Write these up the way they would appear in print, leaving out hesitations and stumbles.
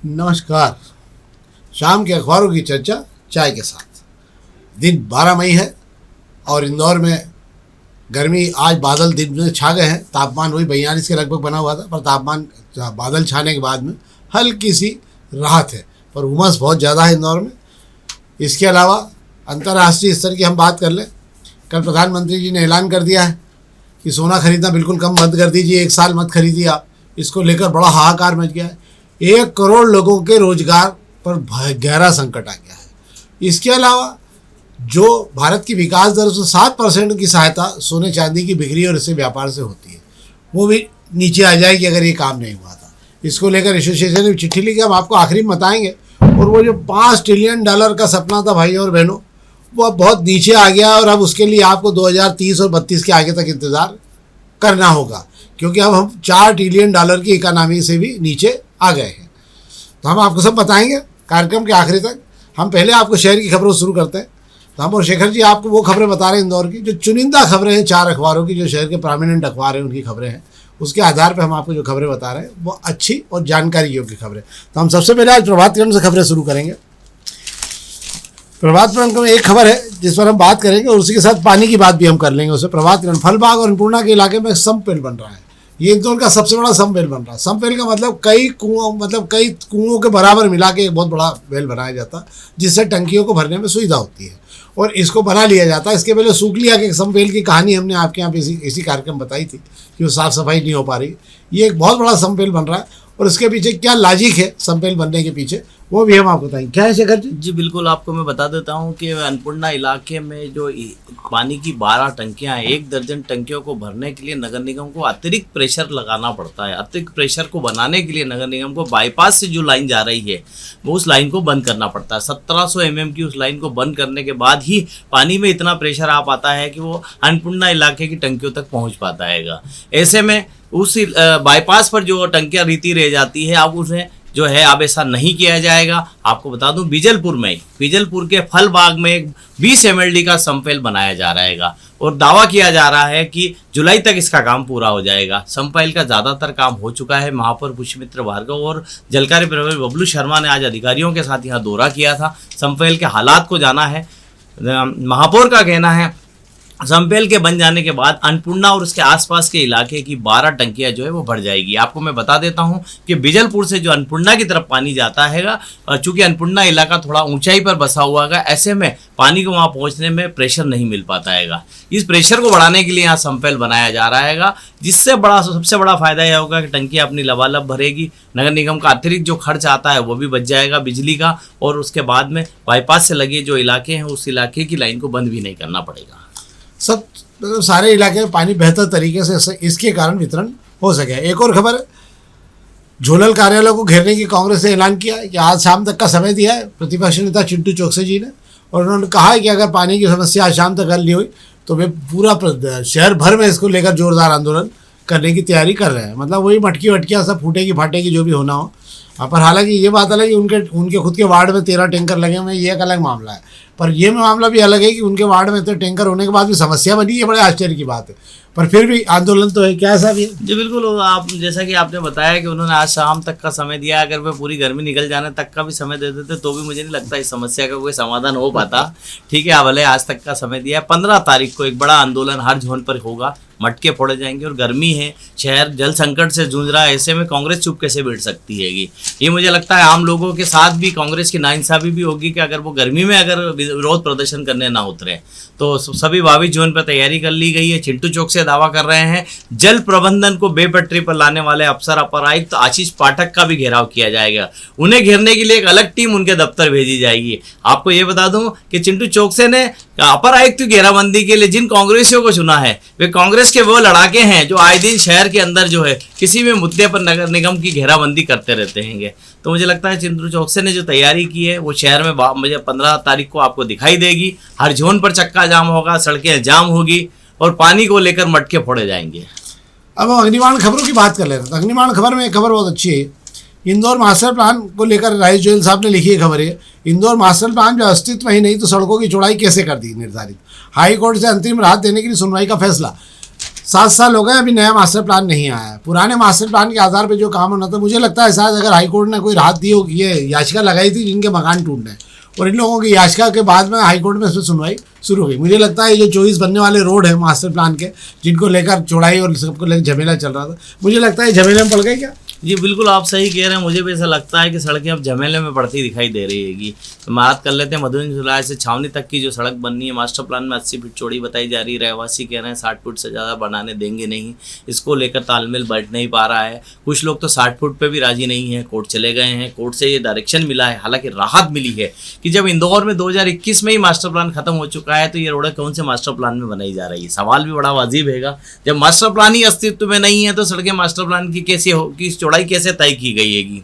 नमस्कार। शाम के अखबारों की चर्चा चाय के साथ। दिन 12 मई है और इंदौर में गर्मी, आज बादल दिन में छा गए हैं। तापमान वही 42 के लगभग बना हुआ था, पर तापमान बादल छाने के बाद में हल्की सी राहत है, पर उमस बहुत ज़्यादा है इंदौर में। इसके अलावा अंतर्राष्ट्रीय स्तर की हम बात कर लें, कल प्रधानमंत्री जी ने ऐलान कर दिया है कि सोना खरीदना बिल्कुल कम बंद कर दीजिए, 1 साल मत खरीदिए आप। इसको लेकर बड़ा हाहाकार मच गया है। 1 करोड़ लोगों के रोजगार पर गहरा संकट आ गया है। इसके अलावा जो भारत की विकास दर से 7% की सहायता सोने चांदी की बिक्री और इससे व्यापार से होती है, वो भी नीचे आ जाएगी अगर ये काम नहीं हुआ था। इसको लेकर एसोसिएशन ने चिट्ठी लिखी, हम आपको आखिरी में बताएंगे। और वो जो $5 ट्रिलियन का सपना था भाइयों और बहनों, वो अब बहुत नीचे आ गया और अब उसके लिए आपको 2030 और 32 के आगे तक इंतज़ार करना होगा, क्योंकि अब हम $4 ट्रिलियन की इकोनॉमी से भी नीचे आ गए हैं। तो हम आपको सब बताएंगे कार्यक्रम के आखिरी तक। हम पहले आपको शहर की खबरों शुरू करते हैं। तो हम और शेखर जी आपको वो खबरें बता रहे हैं इंदौर की, जो चुनिंदा खबरें हैं 4 अखबारों की, जो शहर के प्रोमिनेंट अखबार हैं उनकी खबरें हैं। उसके आधार पर हम आपको जो खबरें बता रहे हैं वो अच्छी और जानकारी योग्य खबरें। तो हम सबसे पहले आज प्रभात खबर से खबरें शुरू करेंगे। प्रभात खबर में एक खबर है जिस पर हम बात करेंगे और उसी के साथ पानी की बात भी हम कर लेंगे। उससे प्रभात खबर, फलबाग और अन्नपूर्णा के इलाके में सम्प वेल बन रहा है। ये इंदौर का सबसे बड़ा सम्प वेल बन रहा है। सम्प वेल का मतलब कई कुओं के बराबर मिला के एक बहुत बड़ा वेल बनाया जाता है, जिससे टंकियों को भरने में सुविधा होती है और इसको बना लिया जाता है। इसके पहले सूखलिया के सम्प वेल की कहानी हमने आपके यहाँ पे इसी कार्यक्रम बताई थी कि वो साफ़ सफाई नहीं हो पा रही। ये एक बहुत बड़ा सम्प वेल बन रहा है और इसके पीछे क्या लॉजिक है सम्प वेल बनने के पीछे, वो भी हम आपको बताएंगे। क्या है शेखर जी? जी बिल्कुल, आपको मैं बता देता हूं कि अन्नपूर्णा इलाके में जो पानी की 12 टंकियां हैं, 1 दर्जन टंकियों को भरने के लिए नगर निगम को अतिरिक्त प्रेशर लगाना पड़ता है। अतिरिक्त प्रेशर को बनाने के लिए नगर निगम को बाईपास से जो लाइन जा रही है वो उस लाइन को बंद करना पड़ता है। 1700 mm की उस लाइन को बंद करने के बाद ही पानी में इतना प्रेशर आ पाता है कि वो अन्नपूर्णा इलाके की टंकियों तक पहुँच पाता है। ऐसे में उस बाईपास पर जो टंकियाँ रीति रह जाती है, अब उन्हें जो है अब ऐसा नहीं किया जाएगा। आपको बता दूं बीजलपुर के फलबाग में 20 MLD का सम्प वेल बनाया जा रहेगा और दावा किया जा रहा है कि जुलाई तक इसका काम पूरा हो जाएगा। सम्प वेल का ज़्यादातर काम हो चुका है। महापौर पुष्पमित्र भार्गव और जलकारी प्रभारी बबलू शर्मा ने आज अधिकारियों के साथ यहाँ दौरा किया था, सम्प वेल के हालात को जाना है। महापौर का कहना है सम्प वेल के बन जाने के बाद अन्नपूर्णा और उसके आसपास के इलाके की 12 टंकियां जो है वो भर जाएगी। आपको मैं बता देता हूं कि बीजलपुर से जो अन्नपूर्णा की तरफ पानी जाता है, चूंकि अन्नपूर्णा इलाका थोड़ा ऊंचाई पर बसा हुआ है, ऐसे में पानी को वहां पहुंचने में प्रेशर नहीं मिल पाता है। इस प्रेशर को बढ़ाने के लिए यहाँ सम्प वेल बनाया जा रहा है, जिससे सबसे बड़ा फायदा यह होगा कि टंकियाँ अपनी लबालब भरेगी। नगर निगम का अतिरिक्त जो खर्च आता है वो भी बच जाएगा बिजली का, और उसके बाद में बाईपास से लगे जो इलाके हैं उस इलाके की लाइन को बंद भी नहीं करना पड़ेगा। सब सारे इलाके में पानी बेहतर तरीके से इसके कारण वितरण हो सके। एक और खबर, झोलल कार्यालय को घेरने की कांग्रेस ने ऐलान किया कि आज शाम तक का समय दिया है प्रतिपक्ष नेता चिंटू चोकसे जी ने, और उन्होंने कहा है कि अगर पानी की समस्या आज शाम तक हल नहीं हुई तो वे पूरा शहर भर में इसको लेकर जोरदार आंदोलन करने की तैयारी कर रहे हैं। मतलब वही मटकी वटकियाँ सब फूटेगी फाटेगी जो भी होना हो। पर हालांकि ये बात अलग है कि उनके खुद के वार्ड में 13 टैंकर लगे हुए हैं, ये एक अलग मामला है। पर ये मामला भी अलग है कि उनके वार्ड में तो टैंकर होने के बाद भी समस्या बनी है, बड़े आश्चर्य की बात है। पर फिर भी आंदोलन तो है, क्या ऐसा भी है? जी बिल्कुल, आप जैसा कि आपने बताया कि उन्होंने आज शाम तक का समय दिया। अगर वे पूरी गर्मी निकल जाने तक का भी समय दे देते तो भी मुझे नहीं लगता इस समस्या का कोई समाधान हो पाता। ठीक है, भले आज तक का समय दिया है। 15 तारीख को एक बड़ा आंदोलन हर जोन पर होगा, मटके फोड़े जाएंगे। और गर्मी है, शहर जल संकट से जूझ रहा है, ऐसे में कांग्रेस चुप कैसे बैठ सकती है? ये मुझे लगता है आम लोगों के साथ भी कांग्रेस की नाइंसाफी भी होगी कि अगर वो गर्मी में अगर विरोध प्रदर्शन करने ना उतरे। तो सभी 22 जोन पर तैयारी कर ली गई है। चिंटू चौक से दावा कर रहे हैं जल प्रबंधन को बेपटरी पर लाने वाले अफसर अपर आयुक्त आशीष पाठक का भी घेराव किया जाएगा। उन्हें घेरने के लिए एक अलग टीम उनके दफ्तर भेजी जाएगी। आपको ये बता दूं कि चिंटू चौकसे ने अपर आयुक्त की घेराबंदी के लिए जिन कांग्रेसियों को चुना है वे कांग्रेस के वो लड़ाके हैं जो आए दिन शहर के अंदर जो है किसी भी मुद्दे पर नगर निगम की घेराबंदी करते रहते हैं। तो मुझे लगता है चिंटू चौकसे ने जो तैयारी की है वो शहर में मुझे 15 तारीख को आपको दिखाई देगी। हर जोन पर चक्का जाम होगा, सड़कें जाम होगी और पानी को लेकर मटके फोड़े जाएंगे। अब हम अग्निबाण खबरों की बात कर ले रहे हैं। अग्निबाण खबर में एक खबर बहुत अच्छी है। इंदौर मास्टर प्लान को लेकर राइस जोयल साहब ने लिखी है खबर है। इंदौर मास्टर प्लान जो अस्तित्व ही नहीं तो सड़कों की चौड़ाई कैसे कर दी निर्धारित। हाई कोर्ट से अंतरिम राहत देने के लिए सुनवाई का फैसला। 7 साल हो गए, अभी नया मास्टर प्लान नहीं आया है। पुराने मास्टर प्लान के आधार पे जो काम होना था, मुझे लगता है शायद अगर हाईकोर्ट ने कोई राहत दी होगी, ये याचिका लगाई थी जिनके मकान टूटने हैं, और इन लोगों की याचिका के बाद में हाईकोर्ट में इसमें सुनवाई शुरू हो गई। मुझे लगता है ये जो 24 बनने वाले रोड है मास्टर प्लान के, जिनको लेकर चौड़ाई और सबको लेकर झमेला चल रहा था, मुझे लगता है झमेले में पड़ गए क्या? जी बिल्कुल, आप सही कह रहे हैं। मुझे भी ऐसा लगता है कि सड़कें अब झमेले में पड़ती दिखाई दे रही हैगी। तो बात कर लेते हैं मधुबनी जुलाई से छावनी तक की जो सड़क बननी है, मास्टर प्लान में 80 फीट चौड़ी बताई जा रही है। रहवासी कह रहे हैं 60 फुट से ज़्यादा बनाने देंगे नहीं। इसको लेकर तालमेल बैठ नहीं पा रहा है। कुछ लोग तो 60 फुट पे भी राजी नहीं है, कोर्ट चले गए हैं। कोर्ट से ये डायरेक्शन मिला है, हालांकि राहत मिली है कि जब इंदौर में 2021 में ही मास्टर प्लान खत्म हो चुका है, तो ये रोडें कौन से मास्टर प्लान में बनाई जा रही है? सवाल भी बड़ा वाजिब हैगा। जब मास्टर प्लान ही अस्तित्व में नहीं है तो सड़कें मास्टर प्लान की कैसे हो, की चौड़ाई कैसे तय की गई हैगी?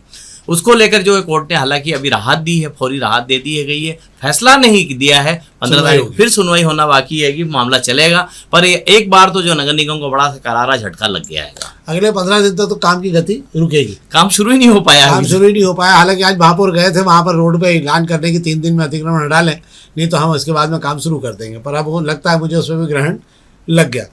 उसको लेकर जो है कोर्ट ने हालांकि अभी राहत दी है, फौरी राहत दे दी है गई है। फैसला नहीं दिया है, 15 तारीख फिर सुनवाई होना बाकी है कि मामला चलेगा। पर एक बार तो जो नगर निगम को बड़ा करारा झटका लग गया है। अगले 15 दिन तक तो काम की गति रुकेगी, काम शुरू ही नहीं हो पाया। काम शुरू ही नहीं हो पाया। हालांकि आज महापौर गए थे, वहाँ पर रोड पे ऐलान करने की 3 दिन में अतिक्रमण हटा लें, नहीं तो हम उसके बाद में काम शुरू कर देंगे। पर अब वो लगता है मुझे उसमें भी ग्रहण लग गया।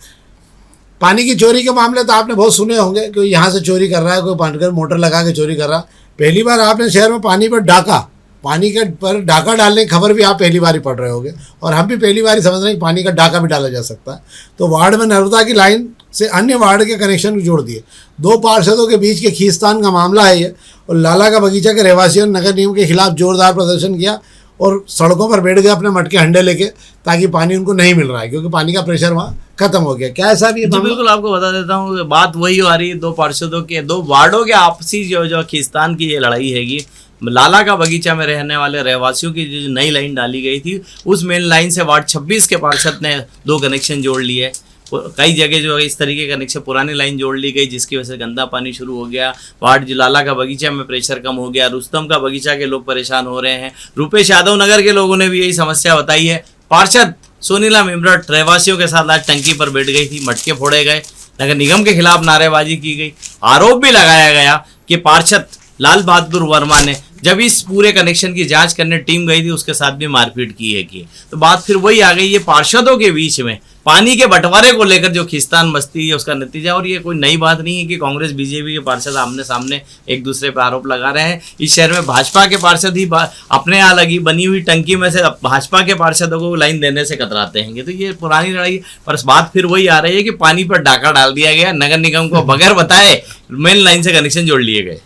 पानी की चोरी के मामले तो आपने बहुत सुने होंगे, कोई यहाँ से चोरी कर रहा है, कोई पानकर मोटर लगा के चोरी कर रहा। पहली बार आपने शहर में पानी के पर डाका डालने की खबर भी आप पहली बार ही पढ़ रहे होंगे, और हम भी पहली बार ही समझ रहे हैं कि पानी का डाका भी डाला जा सकता है। तो वार्ड में नर्मदा की लाइन से अन्य वार्ड के कनेक्शन भी जोड़ दिए। 2 पार्षदों के बीच के खींचतान का मामला है ये, और लाला का बगीचा के रहवासियों ने नगर निगम के खिलाफ जोरदार प्रदर्शन किया और सड़कों पर बैठ गए अपने मटके हंडे लेके, ताकि पानी उनको नहीं मिल रहा है, क्योंकि पानी का प्रेशर वहाँ खत्म हो गया। क्या ऐसा भी है? बिल्कुल, आपको बता देता हूँ, बात वही आ रही है 2 पार्षदों के, 2 वार्डों के आपसी जो खींचतान की ये लड़ाई हैगी। लाला का बगीचा में रहने वाले रहवासियों की जो नई लाइन डाली गई थी, उस मेन लाइन से वार्ड 26 के पार्षद ने 2 कनेक्शन जोड़ लिए। कई जगह जो है इस तरीके का कनेक्शन पुरानी लाइन जोड़ ली गई, जिसकी वजह से गंदा पानी शुरू हो गया। वार्ड लाला का बगीचा में प्रेशर कम हो गया। रुस्तम का बगीचा के लोग परेशान हो रहे हैं। रूपेश यादव नगर के लोगों ने भी यही समस्या बताई है। पार्षद सोनीला मिमरट रहवासियों के साथ आज टंकी पर बैठ गई थी, मटके फोड़े गए, नगर निगम के खिलाफ नारेबाजी की गई। आरोप भी लगाया गया कि पार्षद लाल बहादुर वर्मा ने जब इस पूरे कनेक्शन की जांच करने टीम गई थी, उसके साथ भी मारपीट की है कि। तो बात फिर वही आ गई, ये पार्षदों के बीच में पानी के बंटवारे को लेकर जो खींचतान मस्ती है उसका नतीजा। और ये कोई नई बात नहीं है कि कांग्रेस बीजेपी के पार्षद आमने सामने एक दूसरे पर आरोप लगा रहे हैं। इस शहर में भाजपा के पार्षद ही अपने यहाँ लगी बनी हुई टंकी में से भाजपा के पार्षदों को लाइन देने से कतराते हैं। तो ये पुरानी लड़ाई। पर बात फिर वही आ रही है कि पानी पर डाका डाल दिया गया, नगर निगम को बगैर बताए मेन लाइन से कनेक्शन जोड़ लिए गए।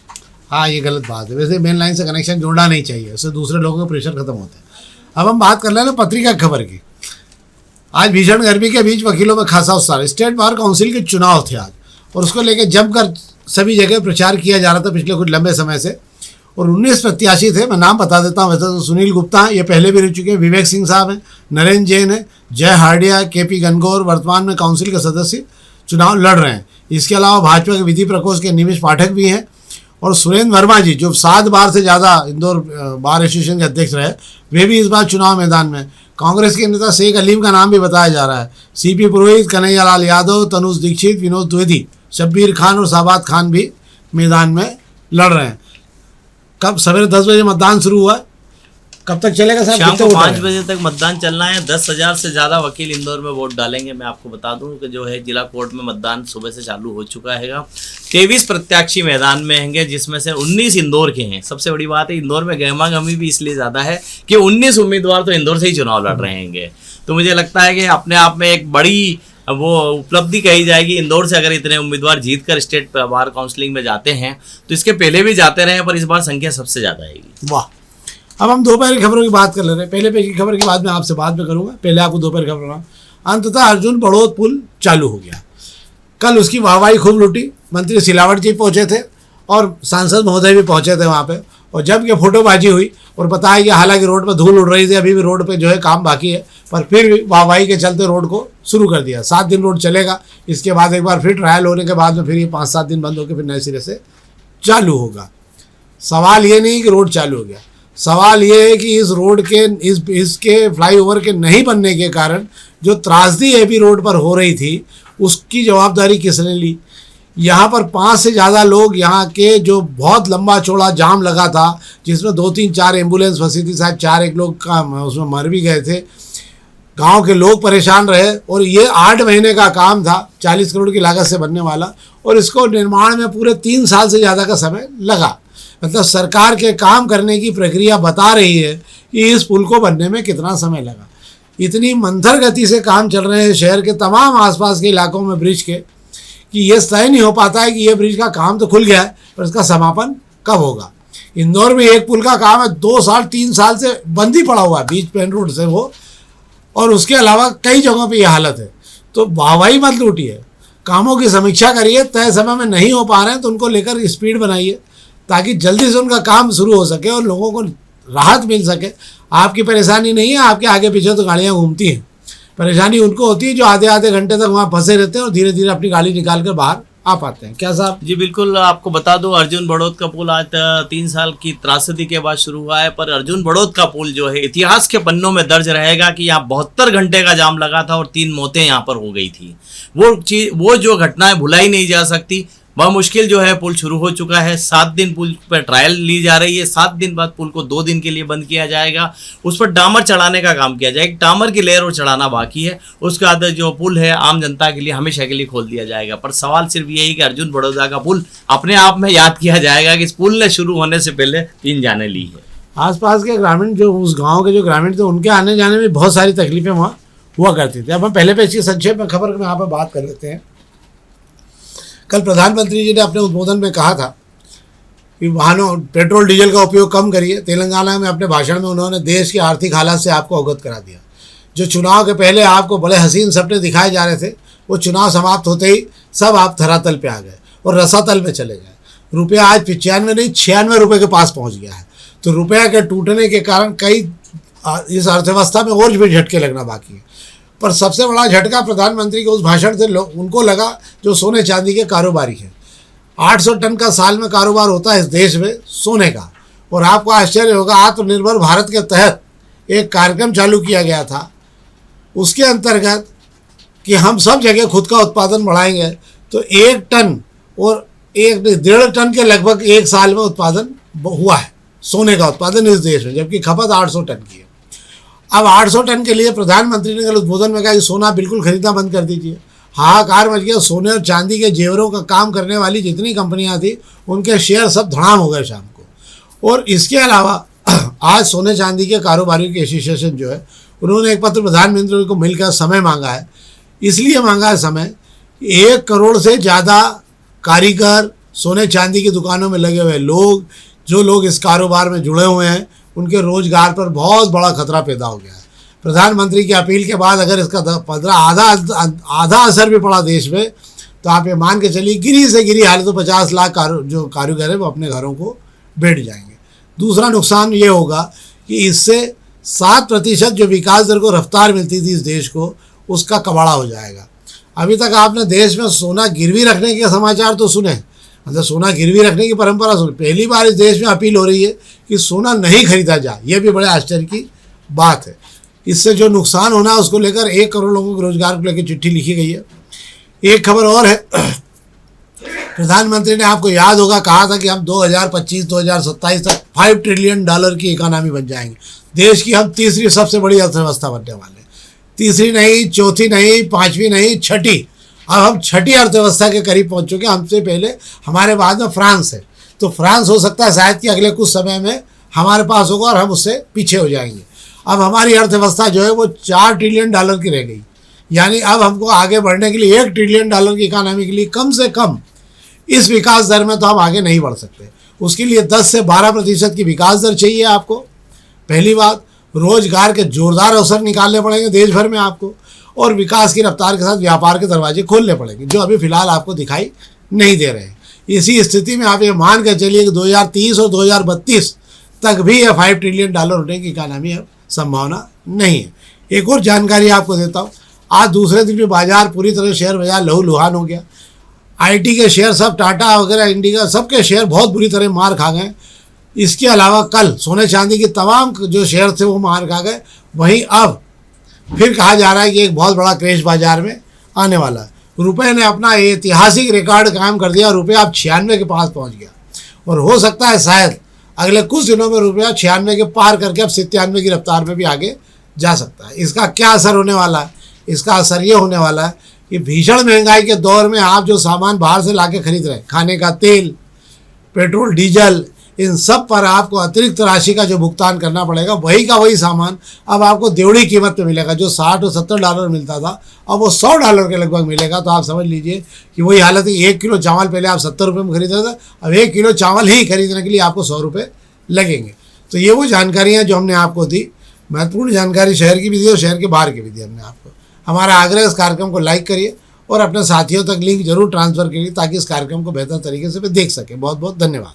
हाँ, ये गलत बात है। वैसे मेन लाइन से कनेक्शन जोड़ना नहीं चाहिए, उससे दूसरे लोगों का प्रेशर खत्म होता है। अब हम बात कर रहे हैं पत्रिका खबर की। आज भीषण गर्मी के बीच वकीलों में खासा उत्साह। स्टेट बार काउंसिल के चुनाव थे आज, और उसको लेकर जमकर सभी जगह प्रचार किया जा रहा था पिछले कुछ लंबे समय से। और 19 प्रत्याशी थे, मैं नाम बता देता हूँ। वैसे तो सुनील गुप्ता हैं, ये पहले भी रह चुके हैं। विवेक सिंह साहब हैं, नरेंद्र जैन है, जय हार्डिया, KP गनगौर वर्तमान में काउंसिल के सदस्य चुनाव लड़ रहे हैं। इसके अलावा भाजपा के विधि प्रकोष्ठ के निमिष पाठक भी हैं, और सुरेंद्र वर्मा जी जो 7 बार से ज़्यादा इंदौर बार एसोसिएशन के अध्यक्ष रहे, वे भी इस बार चुनाव मैदान में। कांग्रेस के नेता शेख अलीम का नाम भी बताया जा रहा है। CP पुरोहित, कन्हैयालाल यादव, तनुज दीक्षित, विनोद द्विवेदी, शब्बीर खान और शाबाद खान भी मैदान में लड़ रहे हैं। कब? सवेरे 10 बजे मतदान शुरू हुआ। कब तक चलेगा साहब? शाम को 5 बजे तक मतदान चलना है। 10,000 से ज़्यादा वकील इंदौर में वोट डालेंगे। मैं आपको बता दूं कि जो है जिला कोर्ट में मतदान सुबह से चालू हो चुका है। 23 प्रत्याशी मैदान में होंगे, जिसमें से 19 इंदौर के हैं। सबसे बड़ी बात है, इंदौर में गहमा गहमी भी इसलिए ज़्यादा है कि 19 उम्मीदवार तो इंदौर से ही चुनाव लड़ रहे हैं। तो मुझे लगता है कि अपने आप में एक बड़ी वो उपलब्धि कही जाएगी। इंदौर से अगर इतने उम्मीदवार जीत कर स्टेट बार काउंसिलिंग में जाते हैं, तो इसके पहले भी जाते रहे, पर इस बार संख्या सबसे ज़्यादा आएगी। वाह। अब हम दोपहर की खबरों की बात कर ले रहे हैं। पहले पेज की खबर की बाद में आपसे बात में करूंगा, पहले आपको दोपहर खबर रहा। अंततः अर्जुन बड़ौत पुल चालू हो गया। कल उसकी वाहवाही खूब लुटी। मंत्री सिलावट जी पहुंचे थे और सांसद महोदय भी पहुंचे थे वहाँ पे, और जब ये फोटोबाजी हुई और बताया कि हालांकि रोड पर धूल उड़ रही थी, अभी भी रोड पे जो है काम बाकी है, पर फिर भी वाहवाही के चलते रोड को शुरू कर दिया। 7 दिन रोड चलेगा। इसके बाद एक बार फिर ट्रायल होने के बाद में फिर ये 5-7 दिन बंद होकर फिर नए सिरे से चालू होगा। सवाल ये नहीं कि रोड चालू हो गया, सवाल ये है कि इस रोड के इसके फ्लाईओवर के नहीं बनने के कारण जो त्रासदी एपी रोड पर हो रही थी, उसकी जवाबदारी किसने ली। यहाँ पर 5 से ज़्यादा लोग, यहाँ के जो बहुत लंबा चौड़ा जाम लगा था, जिसमें 2-3-4 एम्बुलेंस फंसी थी, शायद 4 एक लोग का उसमें मर भी गए थे। गांव के लोग परेशान रहे, और ये 8 महीने का काम था, 40 करोड़ की लागत से बनने वाला, और इसको निर्माण में पूरे 3 साल से ज़्यादा का समय लगा। मतलब सरकार के काम करने की प्रक्रिया बता रही है कि इस पुल को बनने में कितना समय लगा। इतनी मंथर गति से काम चल रहे हैं शहर के तमाम आसपास के इलाकों में ब्रिज के, कि ये तय नहीं हो पाता है कि ये ब्रिज का काम तो खुल गया है, पर इसका समापन कब होगा। इंदौर में एक पुल का काम है 2 साल 3 साल से बंद ही पड़ा हुआ है, बीच पेन रोड से वो, और उसके अलावा कई जगहों पे ये हालत है। तो वाहवाही मत लूटिए, कामों की समीक्षा करिए, तय समय में नहीं हो पा रहे हैं तो उनको लेकर स्पीड बनाइए, ताकि जल्दी से उनका काम शुरू हो सके और लोगों को राहत मिल सके। आपकी परेशानी नहीं है, आपके आगे पीछे तो गाड़ियाँ घूमती हैं, परेशानी उनको होती है जो आधे आधे घंटे तक वहाँ फंसे रहते हैं और धीरे धीरे अपनी गाड़ी निकाल कर बाहर आ पाते हैं। क्या साहब? जी बिल्कुल, आपको बता दो अर्जुन बड़ौत का पुल आज 3 साल की त्रासदी के बाद शुरू हुआ है, पर अर्जुन बड़ौत का पुल जो है इतिहास के पन्नों में दर्ज रहेगा कि यहाँ 72 घंटे का जाम लगा था और 3 मौतें यहाँ पर हो गई थी। वो जो घटनाएं भुलाई नहीं जा सकती। मुश्किल जो है पुल शुरू हो चुका है, 7 दिन पुल पर ट्रायल ली जा रही है, 7 दिन बाद पुल को 2 दिन के लिए बंद किया जाएगा, उस पर डामर चढ़ाने का काम किया जाएगा। डामर की लेयर और चढ़ाना बाकी है, उसके बाद जो पुल है आम जनता के लिए हमेशा के लिए खोल दिया जाएगा। पर सवाल सिर्फ यही कि अर्जुन बड़ौदा का पुल अपने आप में याद किया जाएगा कि इस पुल ने शुरू होने से पहले 3 जानें ली है। आसपास के ग्रामीण, जो उस गांव के जो ग्रामीण थे, उनके आने जाने में बहुत सारी तकलीफें वहाँ हुआ करती थी। अब हम पहले पे इसकी संक्षेप में खबर में यहाँ पर बात कर लेते हैं। कल प्रधानमंत्री जी ने अपने उद्बोधन में कहा था कि वाहनों पेट्रोल डीजल का उपयोग कम करिए। तेलंगाना में अपने भाषण में उन्होंने देश की आर्थिक हालात से आपको अवगत करा दिया। जो चुनाव के पहले आपको बड़े हसीन सपने दिखाए जा रहे थे, वो चुनाव समाप्त होते ही सब आप धरातल पे आ गए और रसातल में चले गए। रुपया आज 95 नहीं 96 रुपये के पास पहुंच गया है। तो रुपया के टूटने के कारण कई इस अर्थव्यवस्था में और भी झटके लगना बाकी है। पर सबसे बड़ा झटका प्रधानमंत्री के उस भाषण से उनको लगा जो सोने चांदी के कारोबारी हैं। 800 टन का साल में कारोबार होता है इस देश में सोने का। और आपको आश्चर्य होगा, आत्मनिर्भर भारत के तहत एक कार्यक्रम चालू किया गया था, उसके अंतर्गत कि हम सब जगह खुद का उत्पादन बढ़ाएंगे। तो 1 टन और 1.5 टन के लगभग एक साल में उत्पादन हुआ है सोने का उत्पादन इस देश में, जबकि खपत 800 टन की है। अब 800 टन के लिए प्रधानमंत्री ने कल उद्बोधन में कहा कि सोना बिल्कुल खरीदना बंद कर दीजिए। हाहाकार मच गया। सोने और चांदी के जेवरों का काम करने वाली जितनी कंपनियां थी, उनके शेयर सब धड़ाम हो गए शाम को। और इसके अलावा आज सोने चांदी के कारोबारियों की एसोसिएशन जो है, उन्होंने एक पत्र प्रधानमंत्री को मिलकर समय मांगा है। इसलिए मांगा है समय, 1 करोड़ से ज़्यादा कारीगर, सोने चांदी की दुकानों में लगे हुए लोग, जो लोग इस कारोबार में जुड़े हुए हैं, उनके रोजगार पर बहुत बड़ा खतरा पैदा हो गया है। प्रधानमंत्री की अपील के बाद अगर इसका आधा असर भी पड़ा देश में, तो आप ये मान के चलिए गिरी से गिरी हालत तो 50 लाख जो कारीगर है वो अपने घरों को बैठ जाएंगे। दूसरा नुकसान ये होगा कि इससे 7% जो विकास दर को रफ्तार मिलती थी इस देश को, उसका कबाड़ा हो जाएगा। अभी तक आपने देश में सोना गिरवी रखने के समाचार तो सुने, मतलब सोना गिरवी रखने की परंपरा सुनी। पहली बार इस देश में अपील हो रही है कि सोना नहीं खरीदा जाए। यह भी बड़े आश्चर्य की बात है। इससे जो नुकसान होना है उसको लेकर 1 करोड़ लोगों के रोजगार को लेकर चिट्ठी लिखी गई है। एक खबर और है, प्रधानमंत्री ने, आपको याद होगा, कहा था कि हम 2025-2027 तक $5 ट्रिलियन की इकोनॉमी बन जाएंगे। देश की हम तीसरी सबसे बड़ी अर्थव्यवस्था बनने वाले हैं। तीसरी नहीं, चौथी नहीं, 5वीं नहीं, 6ठी। अब हम 6ठी अर्थव्यवस्था के करीब पहुंच चुके हैं। हमसे पहले हमारे बाद में फ्रांस है। तो फ्रांस हो सकता है शायद कि अगले कुछ समय में हमारे पास होगा और हम उससे पीछे हो जाएंगे। अब हमारी अर्थव्यवस्था जो है वो $4 ट्रिलियन की रह गई। यानी अब हमको आगे बढ़ने के लिए $1 ट्रिलियन की इकोनॉमी के लिए कम से कम इस विकास दर में तो हम आगे नहीं बढ़ सकते। उसके लिए 10 से 12% की विकास दर चाहिए आपको। पहली बात, रोजगार के जोरदार अवसर निकालने पड़ेंगे देश भर में आपको, और विकास की रफ्तार के साथ व्यापार के दरवाजे खोलने पड़ेंगे, जो अभी फिलहाल आपको दिखाई नहीं दे रहे हैं। इसी स्थिति में आप ये मान कर चलिए कि 2030 और 2032 तक भी ये $5 ट्रिलियन होने की इकानमी अब संभावना नहीं है। एक और जानकारी आपको देता हूँ, आज दूसरे दिन भी बाजार पूरी तरह शेयर बाजार लहूलुहान हो गया। IT के शेयर सब, टाटा वगैरह, इंडिका, सबके शेयर बहुत बुरी तरह मार खा गए। इसके अलावा कल सोने चांदी के तमाम जो शेयर थे वो मार खा गए। वहीं अब फिर कहा जा रहा है कि एक बहुत बड़ा क्रैश बाजार में आने वाला है। रुपए ने अपना ऐतिहासिक रिकॉर्ड कायम कर दिया। रुपया अब 96 के पास पहुंच गया, और हो सकता है शायद अगले कुछ दिनों में रुपया 96 के पार करके अब 97 की रफ्तार में भी आगे जा सकता है। इसका क्या असर होने वाला है? इसका असर ये होने वाला है कि भीषण महंगाई के दौर में आप जो सामान बाहर से ला के खरीद रहे हैं, खाने का तेल, पेट्रोल, डीजल, इन सब पर आपको अतिरिक्त राशि का जो भुगतान करना पड़ेगा, वही का वही सामान अब आपको देवड़ी कीमत पे मिलेगा। जो 60 और 70 डॉलर मिलता था अब वो $100 के लगभग मिलेगा। तो आप समझ लीजिए कि वही हालत है। 1 किलो चावल पहले आप 70 रुपये में खरीद रहे थे, अब 1 किलो चावल ही खरीदने के लिए आपको 100 रुपये लगेंगे। तो ये वो जानकारियाँ जो हमने आपको दी, महत्वपूर्ण जानकारी शहर की भी दी और शहर के बाहर की भी दी हमने आपको। हमारा आग्रह, इस कार्यक्रम को लाइक करिए और अपने साथियों तक लिंक जरूर ट्रांसफ़र करिए ताकि इस कार्यक्रम को बेहतर तरीके से वे देख सकें। बहुत बहुत धन्यवाद।